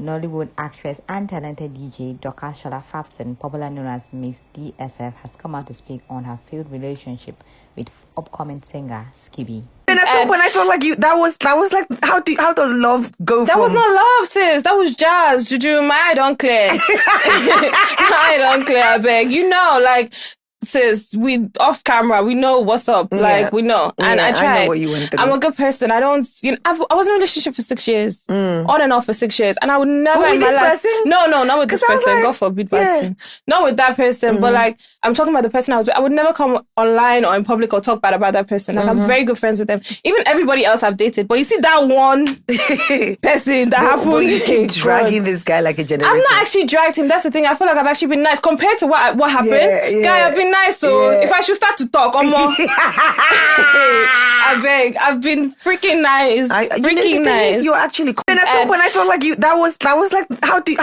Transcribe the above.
Nollywood actress and talented DJ Dorcas Shola Fapson, popularly known as Miss DSF, has come out to speak on her failed relationship with upcoming singer Skiibii. And at some point I felt like that was like how does love go that from... was not love, sis. That was jazz. Juju, my eye don't clear. My eye don't clear, I beg. You know, like, sis, we off camera, we know what's up. Like, we know. And I tried. I know what you went through. I'm a good person. I don't, I was in a relationship for 6 years. On and off for 6 years. And I would never in my life... Person? No, not with this person. Like, God forbid bad thing. Not with that person. But like, I'm talking about the person I was with. I would never come online or in public or talk bad about that person. Like, I'm very good friends with them. Even everybody else I've dated. But you see that one person that happened. You keep dragging this guy like a generator. I've not actually dragged him. That's the thing. I feel like I've actually been nice compared to what happened. Guy, I've been nice. So if I should start to talk, I beg. I've been freaking nice. Freaking nice. You're actually... And at some point I felt like that was like how